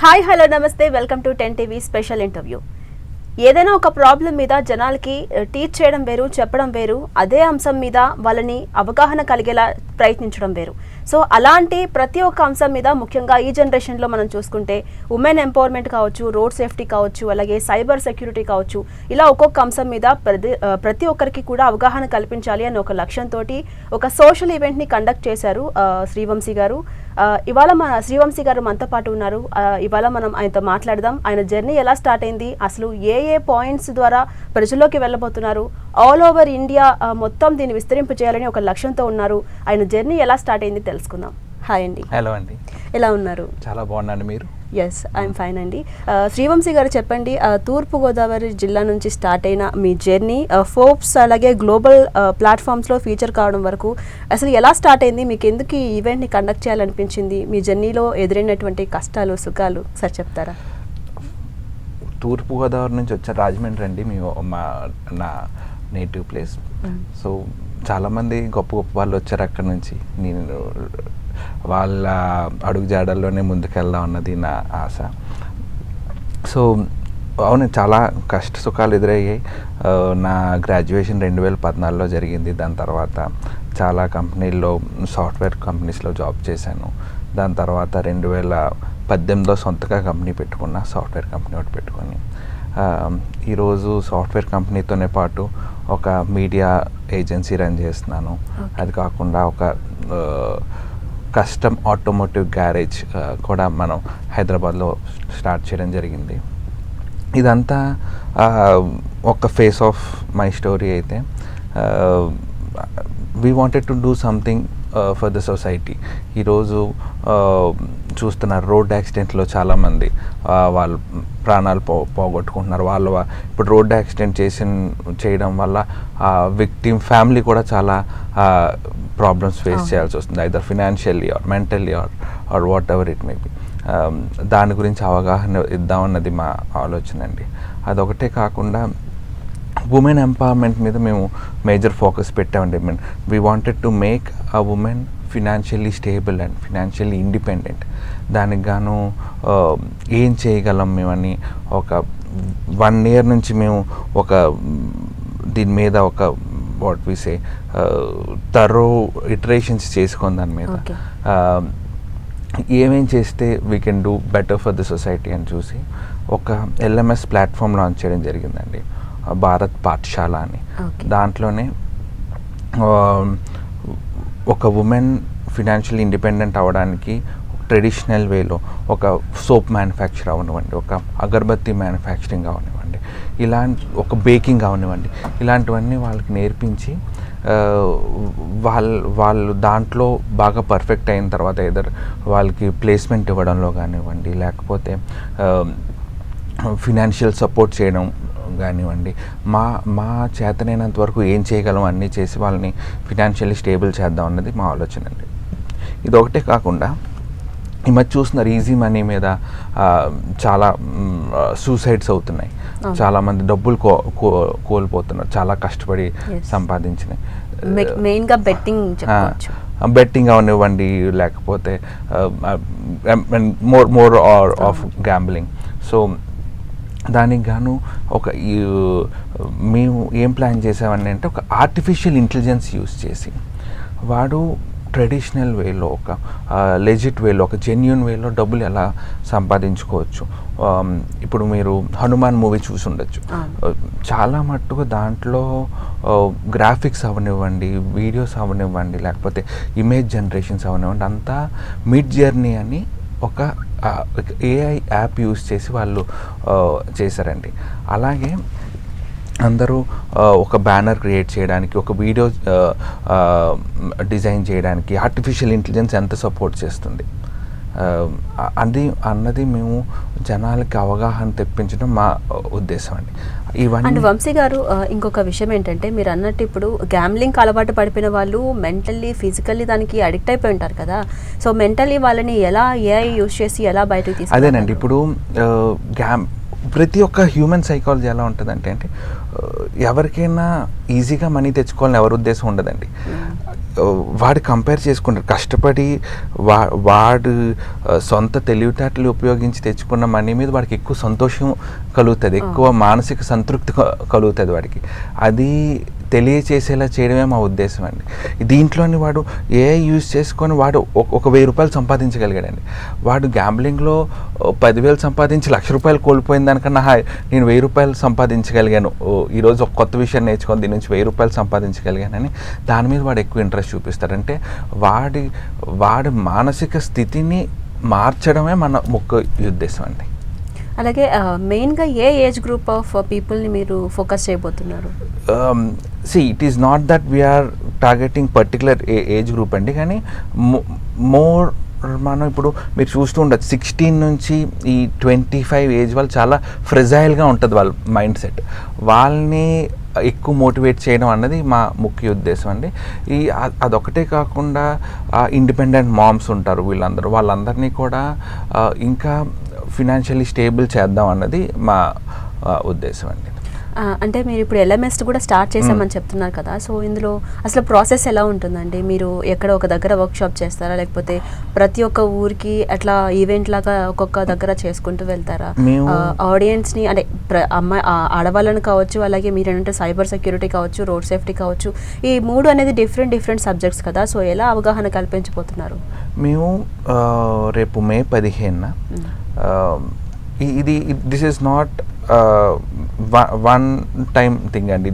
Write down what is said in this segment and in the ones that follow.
Hi hello నమస్తే welcome to 10 TV special interview. ఏదైనా ఒక ప్రాబ్లం మీద జనాలకి టీచ్ చేయడం వేరు, చెప్పడం వేరు, అదే అంశం మీద వాళ్ళని అవగాహన కలిగేలా ప్రయత్నించడం వేరు. సో అలాంటి ప్రతి ఒక్క అంశం మీద ముఖ్యంగా ఈ జనరేషన్లో మనం చూసుకుంటే ఉమెన్ ఎంపవర్మెంట్ కావచ్చు, రోడ్ సేఫ్టీ కావచ్చు, అలాగే సైబర్ సెక్యూరిటీ కావచ్చు, ఇలా ఒక్కొక్క అంశం మీద ప్రతి ఒక్కరికి కూడా అవగాహన కల్పించాలి అని ఒక లక్ష్యంతో ఒక సోషల్ ఈవెంట్ని కండక్ట్ చేశారు శ్రీవంశీ గారు. ఇవాళ మన శ్రీవంశీ గారు మనతో పాటు ఉన్నారు. ఇవాళ మనం ఆయనతో మాట్లాడదాం. ఆయన జర్నీ ఎలా స్టార్ట్ అయింది, అసలు ఏ పాయింట్స్ ద్వారా ప్రజల్లోకి వెళ్ళబోతున్నారు, ఆల్ ఓవర్ ఇండియా మొత్తం దీన్ని విస్తరింపు చేయాలని ఒక లక్ష్యంతో ఉన్నారు. ఆయన జర్నీ ఎలా స్టార్ట్ అయింది తెలుసుకుందాం. హాయ్ అండి. హలో అండి, ఎలా ఉన్నారు? చాలా బాగున్నాను. మీరు? ఎస్, ఐఎమ్ ఫైన్ అండి. శ్రీవంశీ గారు చెప్పండి, తూర్పుగోదావరి జిల్లా నుంచి స్టార్ట్ అయిన మీ జర్నీ ఫోర్బ్స్ అలాగే గ్లోబల్ ప్లాట్ఫామ్స్లో ఫీచర్ కావడం వరకు అసలు ఎలా స్టార్ట్ అయింది, మీకు ఎందుకు ఈ ఈవెంట్ని కండక్ట్ చేయాలనిపించింది, మీ జర్నీలో ఎదురైనటువంటి కష్టాలు సుఖాలు సార్ చెప్తారా? తూర్పుగోదావరి నుంచి వచ్చారు, రాజమండ్రి అండి నా నేటివ్ ప్లేస్. సో చాలామంది గొప్ప గొప్ప వాళ్ళు వచ్చారు అక్కడ నుంచి. నేను వాళ్ళ అడుగు జాడల్లోనే ముందుకెళ్దాం అన్నది నా ఆశ. సో అవును, చాలా కష్ట సుఖాలు ఎదురయ్యాయి. నా గ్రాడ్యుయేషన్ 2014లో జరిగింది. దాని తర్వాత చాలా కంపెనీల్లో, సాఫ్ట్వేర్ కంపెనీస్లో జాబ్ చేశాను. దాని తర్వాత 2018లో సొంతగా కంపెనీ పెట్టుకున్నా, సాఫ్ట్వేర్ కంపెనీ ఒకటి పెట్టుకొని ఈరోజు సాఫ్ట్వేర్ కంపెనీతోనే పాటు ఒక మీడియా ఏజెన్సీ రన్ చేస్తున్నాను. అది కాకుండా ఒక కస్టమ్ ఆటోమోటివ్ గ్యారేజ్ కూడా మనం హైదరాబాద్లో స్టార్ట్ చేయడం జరిగింది. ఇదంతా ఒక ఫేస్ ఆఫ్ మై స్టోరీ అయితే we wanted to do something for the society. ఈరోజు చూస్తున్నారు, రోడ్ యాక్సిడెంట్లో చాలామంది వాళ్ళు ప్రాణాలు పోగొట్టుకుంటున్నారు. ఇప్పుడు రోడ్ యాక్సిడెంట్ చేయడం వల్ల విక్టిమ్ ఫ్యామిలీ కూడా చాలా ప్రాబ్లమ్స్ ఫేస్ చేయాల్సి వస్తుంది, either financially or mentally or whatever it may be. దాని గురించి అవగాహన ఇద్దామన్నది మా ఆలోచన అండి. అదొకటే కాకుండా ఉమెన్ ఎంపవర్మెంట్ మీద మేము మేజర్ ఫోకస్ పెట్టామండి. We wanted to make a women financially stable and financially independent. దానికి గాను ఏం చేయగలం మేమని ఒక 1 year నుంచి మేము దీని మీద ఒక what we say thorough iterations చేసుకొని దాని మీద ఏమేం చేస్తే we can do better for the society అని చూసి ఒక LMS ప్లాట్ఫామ్ లాంచ్ చేయడం జరిగిందండి, భారత్ పాఠశాల అని. దాంట్లోనే ఒక ఉమెన్ ఫినాన్షియల్ ఇండిపెండెంట్ అవ్వడానికి ట్రెడిషనల్ వేలో ఒక సోప్ మ్యానుఫ్యాక్చర్ అవనివ్వండి, ఒక అగరబత్తి మ్యానుఫ్యాక్చరింగ్ అవనివ్వండి, ఒక బేకింగ్ అవనివ్వండి, ఇలాంటివన్నీ వాళ్ళకి నేర్పించి వాళ్ళు దాంట్లో బాగా పర్ఫెక్ట్ అయిన తర్వాత ఏదర్ వాళ్ళకి ప్లేస్మెంట్ ఇవ్వడంలో కానివ్వండి, లేకపోతే ఫినాన్షియల్ సపోర్ట్ చేయడం కానివ్వండి, మా చేతనైనంత వరకు ఏం చేయగలం అన్నీ చేసి వాళ్ళని ఫినాన్షియల్లీ స్టేబుల్ చేద్దాం అన్నది మా ఆలోచన అండి. ఇదొకటే కాకుండా ఈ మధ్య చూస్తున్నారు, ఈజీ మనీ మీద చాలా సూసైడ్స్ అవుతున్నాయి. చాలామంది డబ్బులు కోల్పోతున్నారు, చాలా కష్టపడి సంపాదించినాయి. మెయిన్గా బెట్టింగ్ అవనివ్వండి, లేకపోతే మోర్ ఆఫ్ గ్యాంబ్లింగ్. సో దానికి గాను మేము ఏం ప్లాన్ చేసామని అంటే, ఒక ఆర్టిఫిషియల్ ఇంటెలిజెన్స్ యూస్ చేసి వాడు ట్రెడిషనల్ వేలో, ఒక లెజిట్ వేలో, ఒక జెన్యూన్ వేలో డబ్బులు ఎలా సంపాదించుకోవచ్చు. ఇప్పుడు మీరు హనుమాన్ మూవీ చూసి ఉండొచ్చు. చాలా మట్టుకు దాంట్లో గ్రాఫిక్స్ అవనివ్వండి, వీడియోస్ అవనివ్వండి, లేకపోతే ఇమేజ్ జనరేషన్స్ అవనివ్వండి, అంతా మిడ్ జర్నీ అని ఒక AI యాప్ యూస్ చేసి వాళ్ళు చేశారండి. అలాగే అందరూ ఒక బ్యానర్ క్రియేట్ చేయడానికి, ఒక వీడియో డిజైన్ చేయడానికి ఆర్టిఫిషియల్ ఇంటెలిజెన్స్ ఎంత సపోర్ట్ చేస్తుంది అన్నది మేము జనాలకి అవగాహన తెప్పించడం మా ఉద్దేశం అండి. అండ్ వంశీ గారు, ఇంకొక విషయం ఏంటంటే, మీరు అన్నట్టు ఇప్పుడు గ్యాంబ్లింగ్కి అలవాటు పడిపోయిన వాళ్ళు మెంటల్లీ ఫిజికల్లీ దానికి అడిక్ట్ అయిపోయి ఉంటారు కదా. సో మెంటల్లీ వాళ్ళని ఎలా AI యూస్ చేసి ఎలా బయటకు తీసుకు అదేనండి. ఇప్పుడు ప్రతి ఒక్క హ్యూమన్ సైకాలజీ ఎలా ఉంటుందంటే ఎవరికైనా ఈజీగా మనీ తెచ్చుకోవాలని ఎవరి ఉద్దేశం ఉండదండి. వాడు కంపేర్ చేసుకుంటారు. కష్టపడి వాడు సొంత తెలివితేటలు ఉపయోగించి తెచ్చుకున్న మనీ మీద వాడికి ఎక్కువ సంతోషం కలుగుతుంది, ఎక్కువ మానసిక సంతృప్తి కలుగుతుంది వాడికి. అది తెలియచేసేలా చేయడమే మా ఉద్దేశం అండి. దీంట్లోని వాడు యూజ్ చేసుకొని వాడు ఒక 1000 రూపాయలు సంపాదించగలిగాడండి. వాడు గ్యాంబ్లింగ్లో 10,000 సంపాదించి ₹1,00,000 కోల్పోయిన దానికన్నా నేను 1000 రూపాయలు సంపాదించగలిగాను, ఈరోజు ఒక కొత్త విషయం నేర్చుకొని దీని నుంచి 1000 రూపాయలు సంపాదించగలిగానని దాని మీద వాడు ఎక్కువ ఇంట్రెస్ట్ చూపిస్తాడంటే వాడి మానసిక స్థితిని మార్చడమే మన ముఖ్య ఉద్దేశం అండి. అలాగే మెయిన్గా ఏ ఏజ్ గ్రూప్ ఆఫ్ పీపుల్ని మీరు ఫోకస్ చేయబోతున్నారు? It is not that we are targeting particular age group అండి, కానీ మోర్ మనం ఇప్పుడు మీరు చూస్తూ ఉండొచ్చు 16 నుంచి ఈ 25 ఏజ్ వాళ్ళు చాలా ఫ్రెజైల్గా ఉంటుంది వాళ్ళ మైండ్ సెట్. వాళ్ళని ఎక్కువ మోటివేట్ చేయడం అన్నది మా ముఖ్య ఉద్దేశం అండి. అదొకటే కాకుండా ఇండిపెండెంట్ మామ్స్ ఉంటారు, వాళ్ళందరినీ కూడా ఇంకా ఫినాన్షియల్లీ స్టేబుల్ చేద్దాం అన్నది మా ఉద్దేశం అండి. అంటే మీరు ఇప్పుడు LMS కూడా స్టార్ట్ చేసామని చెప్తున్నారు కదా, సో ఇందులో అసలు ప్రాసెస్ ఎలా ఉంటుందండి? మీరు ఎక్కడ ఒక దగ్గర వర్క్షాప్ చేస్తారా, లేకపోతే ప్రతి ఒక్క ఊరికి అట్లా ఈవెంట్ లాగా ఒక్కొక్క దగ్గర చేసుకుంటూ వెళ్తారా? ఆడియన్స్ని అంటే ఆడవాళ్ళని కావచ్చు, అలాగే మీరు ఏంటంటే సైబర్ సెక్యూరిటీ కావచ్చు, రోడ్ సేఫ్టీ కావచ్చు, ఈ 3 అనేది డిఫరెంట్ సబ్జెక్ట్స్ కదా, సో ఎలా అవగాహన కల్పించబోతున్నారు? మేము రేపు మే 15న this is not one time thing అండి.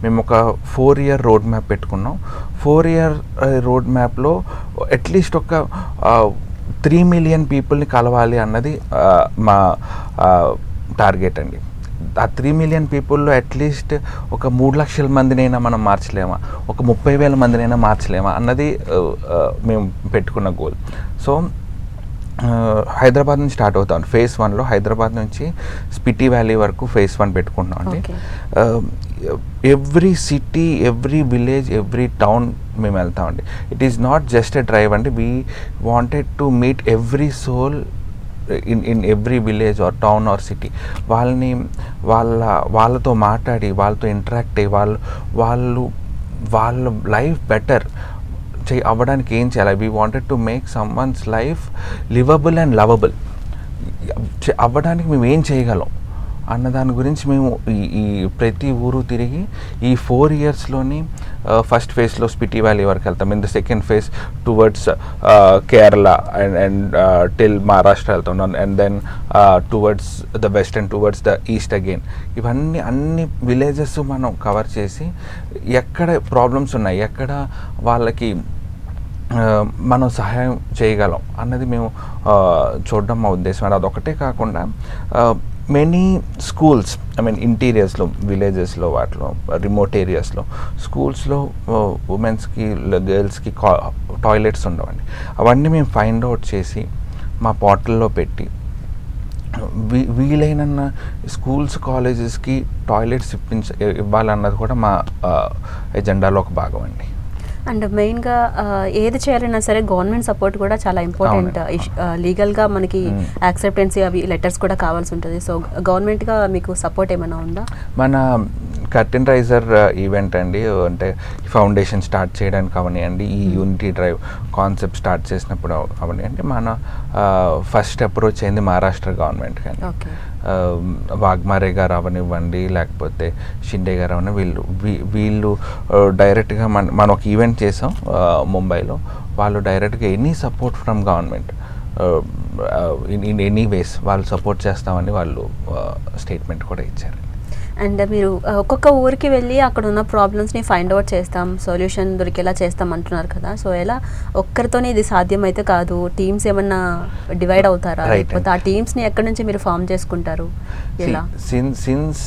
మేము ఒక 4-year రోడ్ మ్యాప్ పెట్టుకున్నాం. 4-year రోడ్ మ్యాప్లో అట్లీస్ట్ ఒక 3 million పీపుల్ని కలవాలి అన్నది మా టార్గెట్ అండి. ఆ 3 million పీపుల్లో అట్లీస్ట్ ఒక 3 లక్షల మందినైనా మనం మార్చలేమా, ఒక 30,000 మందినైనా మార్చలేమా అన్నది మేము పెట్టుకున్న గోల్. సో హైదరాబాద్ నుంచి స్టార్ట్ అవుతాం. phase 1లో హైదరాబాద్ నుంచి స్పిటి వ్యాలీ వరకు phase 1 పెట్టుకుంటున్నాం అండి. Every city, every village, every town మేము వెళ్తామండి. It is not just a drive అండి. We wanted to meet every soul in every village or town or city. వాళ్ళతో మాట్లాడి, వాళ్ళతో ఇంటరాక్ట్ అయ్యి, వాళ్ళ లైఫ్ బెటర్ అవ్వడానికి ఏం చేయాలి. We wanted to make someone's life liveable and lovable అవ్వడానికి మేము ఏం చేయగలం అన్న దాని గురించి మేము ఈ ప్రతి ఊరు తిరిగి ఈ 4 yearsలోని ఫస్ట్ ఫేజ్లో స్పిటి వ్యాలీ వరకు వెళ్తాం. In the second phase towards Kerala and till Maharashtra వెళ్తాం, and then towards the west and towards the east again. అన్ని విలేజెస్ మనం కవర్ చేసి ఎక్కడ ప్రాబ్లమ్స్ ఉన్నాయి, ఎక్కడ వాళ్ళకి మనం సహాయం చేయగలం అన్నది మేము చూడడం మా ఉద్దేశం. అదొకటే కాకుండా మెనీ స్కూల్స్, ఇంటీరియర్స్లో, విలేజెస్లో, వాటిలో రిమోట్ ఏరియాస్లో స్కూల్స్లో ఉమెన్స్కి, గర్ల్స్కి టాయిలెట్స్ ఉండవండి. అవన్నీ మేము ఫైండ్ అవుట్ చేసి మా పోర్టల్లో పెట్టి వీలైన స్కూల్స్, కాలేజెస్కి టాయిలెట్స్ ఇవ్వాలన్నది కూడా మా ఎజెండాలో ఒక భాగం అండి. అండ్ మెయిన్గా ఏది చేయాలన్నా సరే గవర్నమెంట్ సపోర్ట్ కూడా చాలా ఇంపార్టెంట్. లీగల్గా మనకి యాక్సెప్టెన్సీ అవి లెటర్స్ కూడా కావాల్సి ఉంటుంది. సో గవర్నమెంట్గా మీకు సపోర్ట్ ఏమైనా ఉందా? మన కర్టెన్ రైజర్ ఈవెంట్ అండి, అంటే ఫౌండేషన్ స్టార్ట్ చేయడానికి అవనివ్వండి, ఈ యూనిటీ డ్రైవ్ కాన్సెప్ట్ స్టార్ట్ చేసినప్పుడు అవనివ్వండి, మన ఫస్ట్ అప్రోచ్ అయింది మహారాష్ట్ర గవర్నమెంట్. కానీ వాగ్మారే గారు అవనివ్వండి, లేకపోతే షిండే గారు అవని వీళ్ళు డైరెక్ట్గా మనం ఒక ఈవెంట్ చేసాం ముంబైలో. వాళ్ళు డైరెక్ట్గా any support from government in any ways వాళ్ళు సపోర్ట్ చేస్తామని వాళ్ళు స్టేట్మెంట్ కూడా ఇచ్చారు. అండ్ మీరు ఒక్కొక్క ఊరికి వెళ్ళి అక్కడ ఉన్న ప్రాబ్లమ్స్ని ఫైండ్ అవుట్ చేస్తాం, సొల్యూషన్ దొరికేలా చేస్తాం అంటున్నారు కదా, సో ఎలా ఒక్కరితోనే ఇది సాధ్యమైతే కాదు, టీమ్స్ ఏమన్నా డివైడ్ అవుతారా, లేకపోతే ఆ టీమ్స్ని ఎక్కడి నుంచి మీరు ఫామ్ చేసుకుంటారు? ఎలా? Since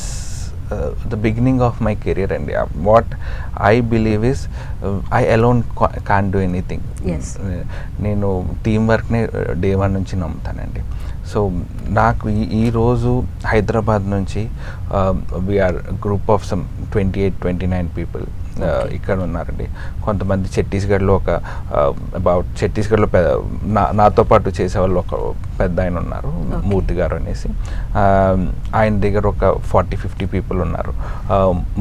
the beginning of my career and what I believe is I alone can't do anything. Yes. నేను టీమ్ వర్క్ని డే 1 నుంచి నమ్ముతానండి. సో నాకు ఈరోజు హైదరాబాద్ నుంచి we are group of some 28-29 people ఇక్కడ ఉన్నారండి. కొంతమంది ఛత్తీస్గఢ్లో అబౌట్ ఛత్తీస్గఢ్లో నాతో పాటు చేసేవాళ్ళు ఒక పెద్ద ఆయన ఉన్నారు, మూర్తి గారు అనేసి. ఆయన దగ్గర ఒక 40-50 పీపుల్ ఉన్నారు.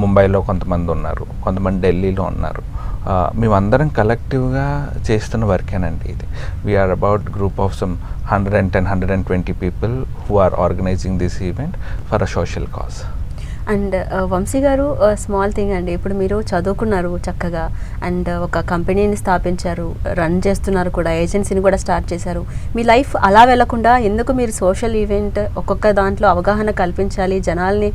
ముంబైలో కొంతమంది ఉన్నారు, కొంతమంది ఢిల్లీలో ఉన్నారు, మేమందరం కలెక్టివ్గా చేస్తున్న వర్కేనండి ఇది. We are about group of some 110-120 people who are organizing this event for a social cause. And Vamsi garu, small thing అండి, ఇప్పుడు మీరు చదువుకున్నారు చక్కగా అండ్ ఒక కంపెనీని స్థాపించారు, రన్ చేస్తున్నారు కూడా, ఏజెన్సీని కూడా స్టార్ట్ చేశారు. మీ లైఫ్ అలా వెళ్లకుండా ఎందుకు మీరు సోషల్ ఈవెంట్ ఒక్కొక్క దాంట్లో అవగాహన కల్పించాలి, జనాల్ని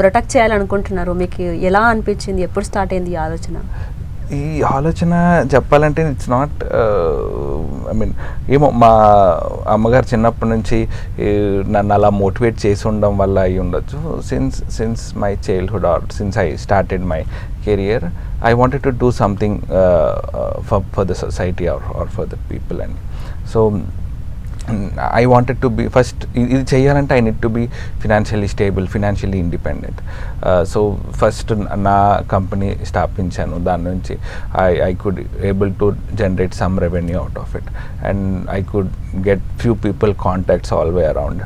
ప్రొటెక్ట్ చేయాలనుకుంటున్నారు? మీకు ఎలా అనిపించింది? ఎప్పుడు స్టార్ట్ అయింది ఈ ఆలోచన? ఈ ఆలోచన చెప్పాలంటే ఇట్స్ నాట్ ఐ మీన్ ఏమో మా అమ్మగారు చిన్నప్పటి నుంచి నన్ను అలా మోటివేట్ చేసి ఉండడం వల్ల అయి ఉండొచ్చు. Since my childhood or since I started my career I wanted to do something for the society or for the people అండి. So I wanted to be first ఇది చేయాలంటే I need to be financially stable, financially independent. So first నా company స్థాపించాను, దాని నుంచి I could able to generate some revenue out of it and I could get few people contacts all way around.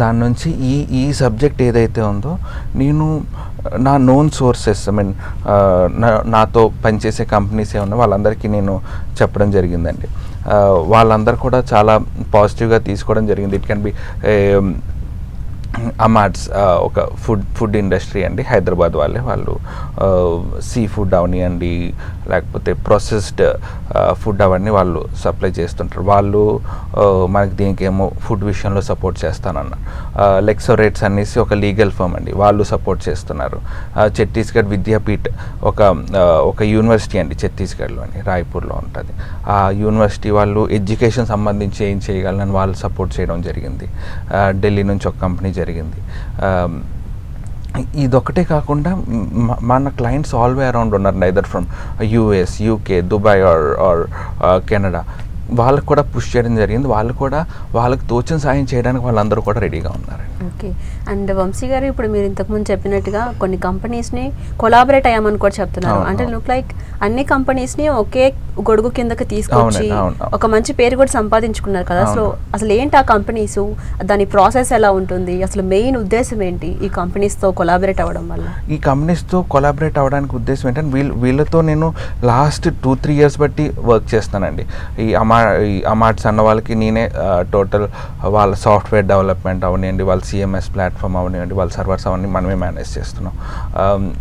దాని నుంచి ఈ subject ఏదైతే ఉందో నేను నా నోన్ సోర్సెస్ ఐ మీన్ నాతో పనిచేసే కంపెనీస్ ఏమన్నా వాళ్ళందరికీ నేను చెప్పడం జరిగిందండి. వాళ్ళందరూ కూడా చాలా పాజిటివ్గా తీసుకోవడం జరిగింది. ఇట్ కెన్ బి అమార్ట్స్, ఒక ఫుడ్ ఇండస్ట్రీ అండి, హైదరాబాద్ వాళ్ళు సీ ఫుడ్ అవనివ్వండి లేకపోతే ప్రాసెస్డ్ ఫుడ్ అవన్నీ వాళ్ళు సప్లై చేస్తుంటారు. వాళ్ళు మనకి దీనికి ఏమో ఫుడ్ విషయంలో సపోర్ట్ చేస్తానన్నారు. లెక్సోరేట్స్ అనేసి ఒక లీగల్ ఫర్మ్ అండి, వాళ్ళు సపోర్ట్ చేస్తున్నారు. ఛత్తీస్గఢ్ విద్యాపీఠ్ ఒక యూనివర్సిటీ అండి, ఛత్తీస్గఢ్లోని రాయ్పూర్లో ఉంటుంది. ఆ యూనివర్సిటీ వాళ్ళు ఎడ్యుకేషన్ సంబంధించి ఏం చేయగలనని వాళ్ళు సపోర్ట్ చేయడం జరిగింది. ఢిల్లీ నుంచి ఒక కంపెనీ జరిగింది. ఇదొక్కటే కాకుండా మన క్లయింట్స్ ఆల్ వే అరౌండ్ ఉన్నారు, neither from US, UK, Dubai or Canada. వాళ్ళకు కూడా పుష్ చేయడం జరిగింది. వాళ్ళు కూడా వాళ్ళకి తోచిన సాయం చేయడానికి వాళ్ళందరూ కూడా రెడీగా ఉన్నారు. ఓకే. అండ్ వంశీ గారు, ఇప్పుడు మీరు ఇంతకుముందు చెప్పినట్టుగా కొన్ని కంపెనీస్ని కొలాబరేట్ అయ్యామని కూడా చెప్తున్నారు. అంటే లుక్ లైక్ అన్ని కంపెనీస్ని ఒకే గొడుగు కిందకి తీసుకొచ్చి ఒక మంచి పేరు కూడా సంపాదించుకున్నారు కదా. సో అసలు ఏంటి ఆ కంపెనీస్, దాని ప్రాసెస్ ఎలా ఉంటుంది, అసలు మెయిన్ ఉద్దేశం ఏంటి ఈ కంపెనీస్తో కొలాబరేట్ అవ్వడం వల్ల? ఈ కంపెనీస్తో కొలాబరేట్ అవ్వడానికి ఉద్దేశం ఏంటంటే వీళ్ళతో నేను లాస్ట్ 2-3 years బట్టి వర్క్ చేస్తానండి. ఈ అమార్ట్స్ అన్న వాళ్ళకి నేనే టోటల్ వాళ్ళ సాఫ్ట్వేర్ డెవలప్మెంట్ అవనివ్వండి, వాళ్ళ సిఎంఎస్ ప్లాట్ఫామ్ అవనివ్వండి, వాళ్ళ సర్వర్స్ అవన్నీ మనమే మేనేజ్ చేస్తున్నాం.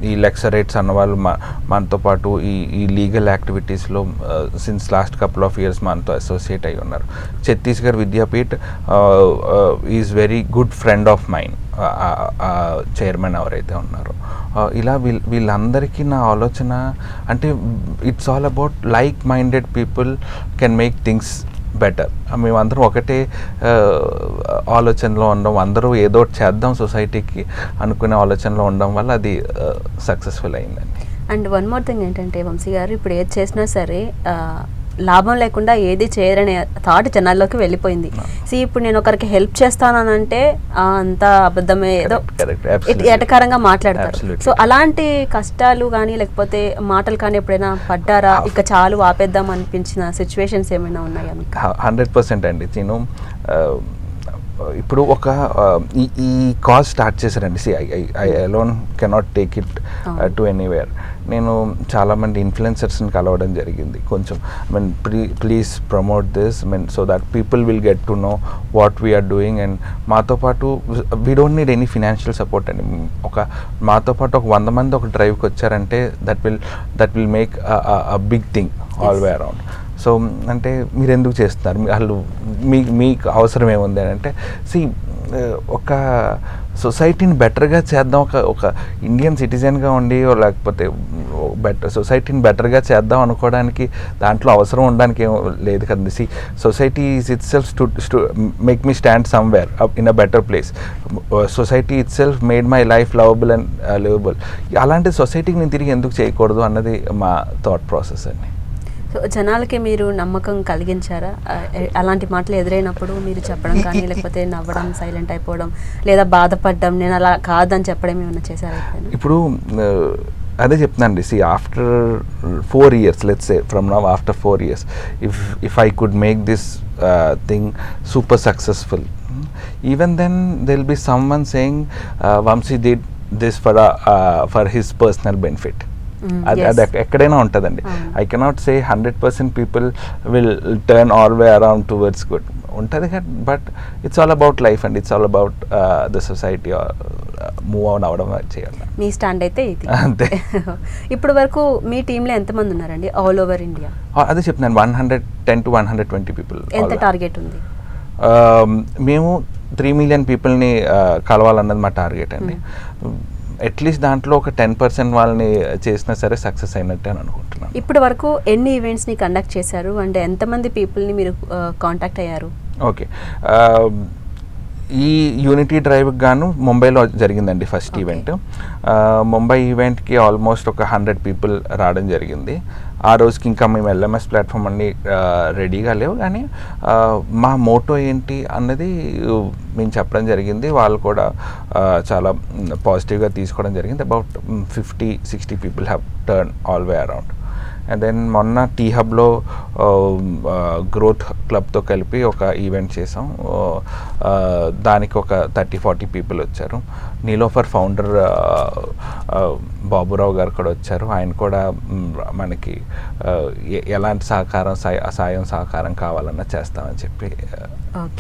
ఈ లెక్చరేట్స్ అన్న వాళ్ళు మనతో పాటు ఈ లీగల్ యాక్టివిటీస్లో since last couple of years మనతో అసోసియేట్ అయి ఉన్నారు. Chhattisgarh Vidyapeeth is very good friend of mine, chairman ఎవరైతే ఉన్నారో. ఇలా వీళ్ళందరికీ నా ఆలోచన అంటే it's all about like minded people can make things better. మేమందరం ఒకటే ఆలోచనలో ఉండడం, అందరూ ఏదో చేద్దాం సొసైటీకి అనుకునే ఆలోచనలో ఉండడం వల్ల అది సక్సెస్ఫుల్ అయిందండి. అండ్ వన్ మోర్ థింగ్ ఏంటంటే వంశీ గారు, ఇప్పుడు ఏది చేసినా సరే లాభం లేకుండా ఏది చేయరనే థాట్ జనాల్లోకి వెళ్ళిపోయింది. సో ఇప్పుడు నేను ఒకరికి హెల్ప్ చేస్తానంటే అంత అబద్ధమే, ఏదో ఎటకారంగా మాట్లాడతారు. సో అలాంటి కష్టాలు కానీ లేకపోతే మాటలు కానీ ఎప్పుడైనా పడ్డారా? ఇక చాలు ఆపేద్దాం అనిపించిన సిచ్యువేషన్స్ ఏమైనా ఉన్నాయా మీకు? 100% అండి. నేను ఇప్పుడు ఒక ఈ కాజ్ స్టార్ట్ చేశారండి. I alone cannot take it to anywhere. నేను చాలామంది ఇన్ఫ్లుయెన్సర్స్ని కలవడం జరిగింది. కొంచెం I mean please promote this I mean so that people will get to know what we are doing. And మాతో పాటు we don't need any financial support అండి. మాతో పాటు ఒక 100 మంది ఒక డ్రైవ్కి వచ్చారంటే that will make a big thing all way around. So అంటే మీరు ఎందుకు చేస్తున్నారు, వాళ్ళు మీకు అవసరం ఏముంది అని అంటే, ఒక సొసైటీని బెటర్గా చేద్దాం, ఒక ఇండియన్ సిటిజన్గా ఉండి లేకపోతే సొసైటీని బెటర్గా చేద్దాం అనుకోవడానికి దాంట్లో అవసరం ఉండడానికి ఏం లేదు కదండి. Society is it self to make me stand somewhere in a better place. Society it self made my life lovable and liveable. అలాంటి సొసైటీకి నేను తిరిగి ఎందుకు చేయకూడదు అన్నది మా థాట్ ప్రాసెస్ అండి. సో జనాలకి మీరు నమ్మకం కలిగించారా? అలాంటి మాటలు ఎదురైనప్పుడు మీరు చెప్పడం కానీ లేకపోతే నవ్వడం, సైలెంట్ అయిపోవడం, లేదా బాధపడడం, నేను అలా కాదని చెప్పడం ఏమైనా చేశారా? ఇప్పుడు అదే చెప్తున్నానండి. After 4 years, let's say from now after 4 years, if I could make this thing super successful, even then there will be someone saying Vamsi did this for his personal benefit. అది ఎక్కడైనా ఉంటుందండి. I cannot say 100% people will turn all way around towards good ఉంటుంది, but it's all about life and it's all about the society move on అవడం చేయాలి. మీ stand అయితే ఇది అంతే. ఇప్పుడు వరకు మీ టీంలో ఎంతమంది ఉన్నారండి ఆల్ ఓవర్ ఇండియా? అదే చెప్తున్నాను, 110 to 120 పీపుల్. ఎంత టార్గెట్ ఉంది? మేము 3 million పీపుల్ని కలవాలన్నది మా టార్గెట్ అండి. అట్లీస్ట్ దాంట్లో ఒక 10% వాళ్ళని చేసినా సరే సక్సెస్ అయినట్టే అని అనుకుంటున్నాను. ఇప్పటి వరకు ఎన్ని ఈవెంట్స్ని కండక్ట్ చేశారు అండ్ ఎంతమంది పీపుల్ని మీరు కాంటాక్ట్ అయ్యారు? ఓకే, ఈ యూనిటీ డ్రైవ్కి గాను ముంబైలో జరిగిందండి ఫస్ట్ ఈవెంట్. ముంబై ఈవెంట్కి ఆల్మోస్ట్ ఒక 100 పీపుల్ రావడం జరిగింది. ఆ రోజుకి ఇంకా మేము ఎల్ఎంఎస్ ప్లాట్ఫామ్ అన్నీ రెడీగా లేవు, కానీ మా మోటో ఏంటి అన్నది మేము చెప్పడం జరిగింది. వాళ్ళు కూడా చాలా పాజిటివ్గా తీసుకోవడం జరిగింది. About 50-60 people have turn all way around. And then మొన్న టీ హబ్లో గ్రోత్ క్లబ్తో కలిపి ఒక ఈవెంట్ చేసాం. దానికి ఒక 30-40 పీపుల్ వచ్చారు. నీలోఫర్ ఫౌండర్ బాబురావు గారు కూడా వచ్చారు. ఆయన కూడా మనకి ఎలాంటి సాయం సహకారం కావాలన్నా చేస్తామని చెప్పి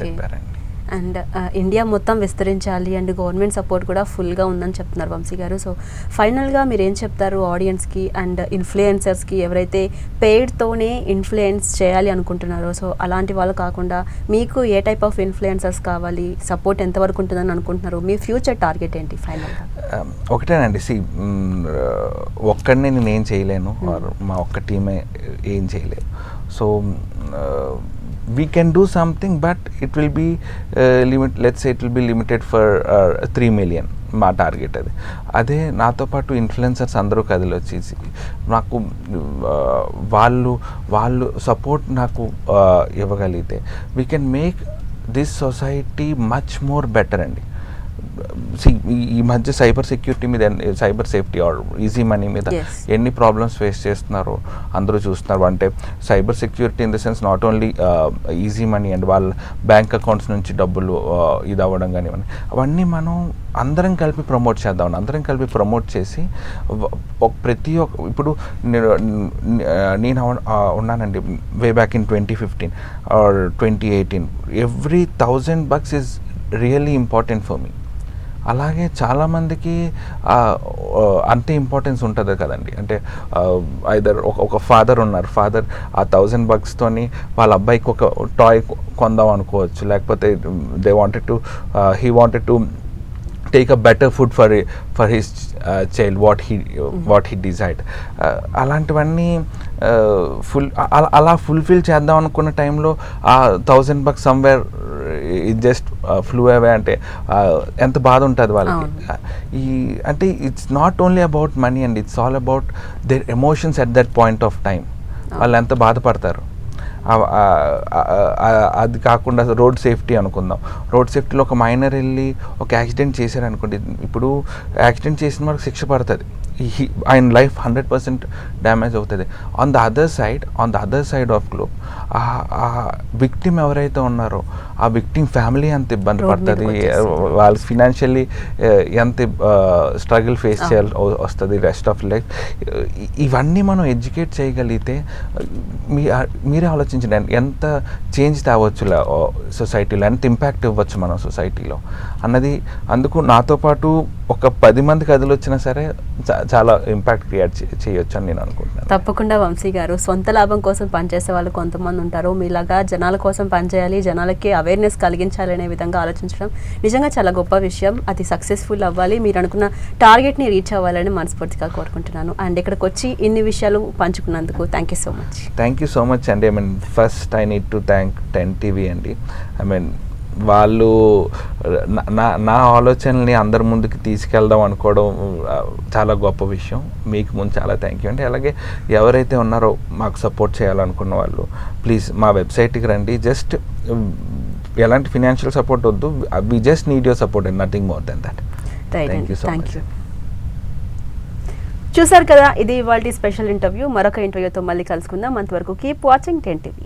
చెప్పారండి. అండ్ ఇండియా మొత్తం విస్తరించాలి అండ్ గవర్నమెంట్ సపోర్ట్ కూడా ఫుల్గా ఉందని చెప్తున్నారు వంశీ గారు. సో ఫైనల్గా మీరు ఏం చెప్తారు ఆడియన్స్కి అండ్ ఇన్ఫ్లుయెన్సర్స్కి, ఎవరైతే పెయిడ్తోనే ఇన్ఫ్లుయెన్స్ చేయాలి అనుకుంటున్నారో, సో అలాంటి వాళ్ళు కాకుండా మీకు ఏ టైప్ ఆఫ్ ఇన్ఫ్లుయెన్సర్స్ కావాలి, సపోర్ట్ ఎంతవరకు ఉంటుందని అనుకుంటున్నారు, మీ ఫ్యూచర్ టార్గెట్ ఏంటి ఫైనల్గా? ఒకటేనండి, ఒక్కడినే నేను ఏం చేయలేను, మా ఒక్క టీమే ఏం చేయలేదు. So we can do something, but it will be let's say it will be limited for 3 million మా టార్గెట్. అదే నాతో పాటు ఇన్ఫ్లుయెన్సర్స్ అందరూ కదిలి వచ్చేసి నాకు వాళ్ళు సపోర్ట్ నాకు ఇవ్వగలిగితే we can make this society much more better అండి. ఈ మధ్య సైబర్ సెక్యూరిటీ మీద, cyber safety or easy money మీద ఎన్ని ప్రాబ్లమ్స్ ఫేస్ చేస్తున్నారో అందరూ చూస్తున్నారు. అంటే cyber security in the sense not only easy money and వాళ్ళ బ్యాంక్ అకౌంట్స్ నుంచి డబ్బులు ఇది అవ్వడం కానివ్వండి, అవన్నీ మనం అందరం కలిపి ప్రమోట్ చేద్దాం. అందరం కలిపి ప్రమోట్ చేసి ప్రతి ఒక్క, ఇప్పుడు నేను ఉన్నానండి way back in 2015 or 2018, every $1,000 is really important for me. అలాగే చాలామందికి అంతే ఇంపార్టెన్స్ ఉంటుంది కదండి. అంటే ఐదర్ ఒక ఫాదర్ ఉన్నారు, ఫాదర్ ఆ $1,000తోని వాళ్ళ అబ్బాయికి ఒక టాయ్ కొందాం అనుకోవచ్చు, లేకపోతే he wanted to take a better food for his child, what he desired. అలాంటివన్నీ అలా ఫుల్ఫిల్ చేద్దాం అనుకున్న టైంలో ఆ $1,000 సమ్వేర్ ఇట్ జస్ట్ ఫ్లూ అవే. అంటే ఎంత బాధ ఉంటుంది వాళ్ళకి. అంటే it's not only about money and it's all about their emotions at that point of time. వాళ్ళు ఎంత బాధపడతారు. అది కాకుండా రోడ్ సేఫ్టీ అనుకుందాం. రోడ్ సేఫ్టీలో ఒక మైనర్ వెళ్ళి ఒక యాక్సిడెంట్ చేశారనుకోండి, ఇప్పుడు యాక్సిడెంట్ చేసిన వాళ్ళకి శిక్ష పడుతుంది, ఆయన లైఫ్ 100% డ్యామేజ్ అవుతుంది. On the other side of globe ఆ విక్టిమ్ ఎవరైతే ఉన్నారో ఆ విక్టిమ్ ఫ్యామిలీ ఎంత ఇబ్బంది పడుతుంది, వాళ్ళు ఫినాన్షియల్లీ ఎంత స్ట్రగుల్ ఫేస్ చేయాలి వస్తుంది రెస్ట్ ఆఫ్ లైఫ్. ఇవన్నీ మనం ఎడ్యుకేట్ చేయగలిగితే మీరే ఆలోచించండి ఎంత చేంజ్ తేవచ్చు సొసైటీలో, ఎంత ఇంపాక్ట్ ఇవ్వచ్చు మనం సొసైటీలో అన్నది. అందుకు నాతో పాటు ఒక 10 మంది కథలు వచ్చినా సరే చాలా ఇంపాక్ట్ క్రియేట్ చేయొచ్చు అని నేను అనుకుంటున్నాను. తప్పకుండా వంశీ గారు, సొంత లాభం కోసం పనిచేసే వాళ్ళు కొంతమంది ఉంటారు, మీలాగా జనాల కోసం పనిచేయాలి, జనాలకి అవేర్నెస్ కలిగించాలి అనే విధంగా ఆలోచించడం నిజంగా చాలా గొప్ప విషయం. అది సక్సెస్ఫుల్ అవ్వాలి, మీరు అనుకున్న టార్గెట్ని రీచ్ అవ్వాలని మనస్ఫూర్తిగా కోరుకుంటున్నాను. అండ్ ఇక్కడికి వచ్చి ఇన్ని విషయాలు పంచుకున్నందుకు thank you so much. Thank you so much అండి. First I need to thank 10TV అండి. వాళ్ళు నా ఆలోచనల్ని అందరి ముందుకు తీసుకెళ్దాం అనుకోవడం చాలా గొప్ప విషయం. మీకు ముందు చాలా థ్యాంక్ యూ అండి. అలాగే ఎవరైతే ఉన్నారో మాకు సపోర్ట్ చేయాలనుకున్న వాళ్ళు ప్లీజ్ మా వెబ్సైట్కి రండి. జస్ట్ ఎలాంటి ఫినాన్షియల్ సపోర్ట్ వద్దు, we just need your support and nothing more than that. Thank you so much. చూసారు కదా, ఇది ఇవాల్టి స్పెషల్ ఇంటర్వ్యూ. మరొక ఇంటర్వ్యూతో మళ్ళీ కలుసుకుందాం. అంతవరకు కీప్ వాచింగ్ 10TV.